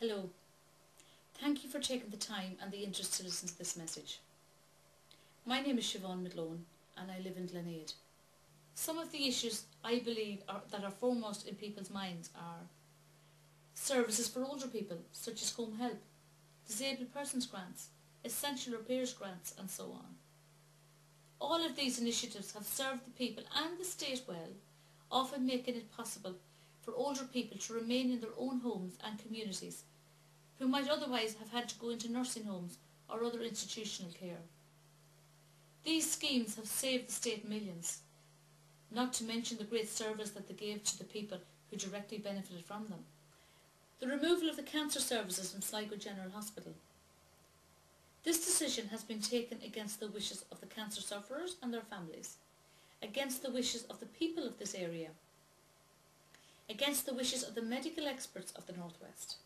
Hello. Thank you for taking the time and the interest to listen to this message. My name is Siobhan McGloin and I live in Glenade. Some of the issues I believe that are foremost in people's minds are services for older people such as home help, disabled persons grants, essential repairs grants and so on. All of these initiatives have served the people and the state well, often making it possible for older people to remain in their own homes and communities who might otherwise have had to go into nursing homes or other institutional care. These schemes have saved the state millions, not to mention the great service that they gave to the people who directly benefited from them. The removal of the cancer services from Sligo General Hospital. This decision has been taken against the wishes of the cancer sufferers and their families, against the wishes of the people of this area, against the wishes of the medical experts of the North West.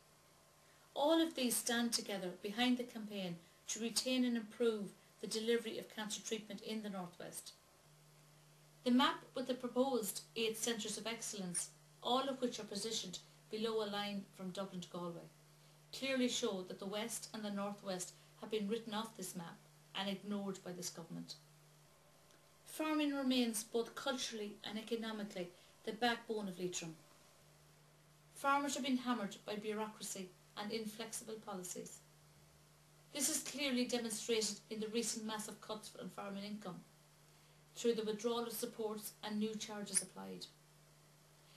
All of these stand together behind the campaign to retain and improve the delivery of cancer treatment in the North West. The map with the proposed 8 centres of excellence, all of which are positioned below a line from Dublin to Galway, clearly show that the West and the North West have been written off this map and ignored by this government. Farming remains both culturally and economically the backbone of Leitrim. Farmers are being hammered by bureaucracy and inflexible policies. This is clearly demonstrated in the recent massive cuts in farming income, through the withdrawal of supports and new charges applied.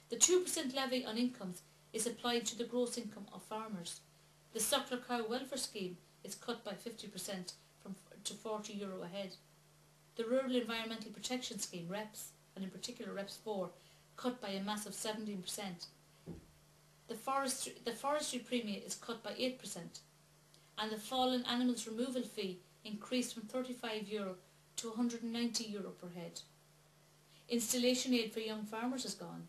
The 2% levy on incomes is applied to the gross income of farmers. The Suckler Cow Welfare Scheme is cut by 50% to €40 a head. The Rural Environmental Protection Scheme, REPS, and in particular REPS 4, cut by a massive 17%. The forestry premium is cut by 8%, and the fallen animals removal fee increased from €35 to €190 per head. Installation aid for young farmers is gone,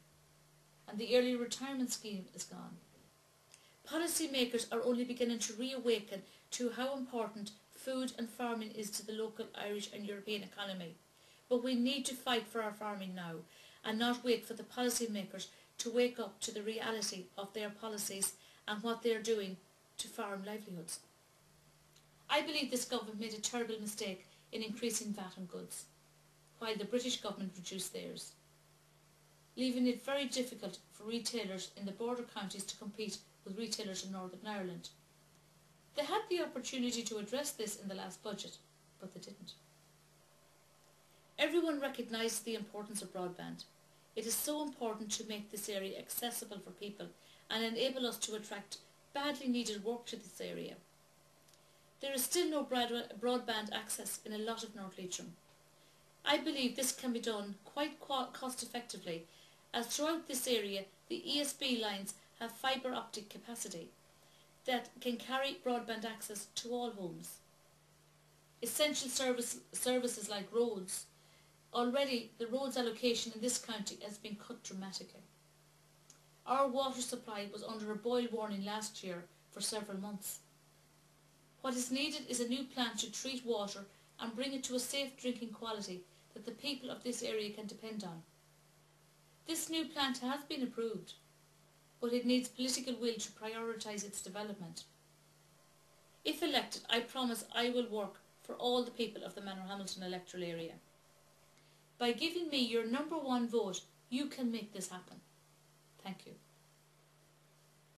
and the early retirement scheme is gone. Policy makers are only beginning to reawaken to how important food and farming is to the local Irish and European economy. But we need to fight for our farming now and not wait for the policy makers to wake up to the reality of their policies and what they are doing to farm livelihoods. I believe this government made a terrible mistake in increasing VAT on goods, while the British government reduced theirs, leaving it very difficult for retailers in the border counties to compete with retailers in Northern Ireland. They had the opportunity to address this in the last budget, but they didn't. Everyone recognises the importance of broadband. It is so important to make this area accessible for people and enable us to attract badly needed work to this area. There is still no broadband access in a lot of North Leitrim. I believe this can be done quite cost effectively, as throughout this area the ESB lines have fibre optic capacity that can carry broadband access to all homes. Essential services like roads. Already the roads allocation in this county has been cut dramatically. Our water supply was under a boil warning last year for several months. What is needed is a new plant to treat water and bring it to a safe drinking quality that the people of this area can depend on. This new plant has been approved, but it needs political will to prioritise its development. If elected, I promise I will work for all the people of the Manorhamilton electoral area. By giving me your #1 vote, you can make this happen.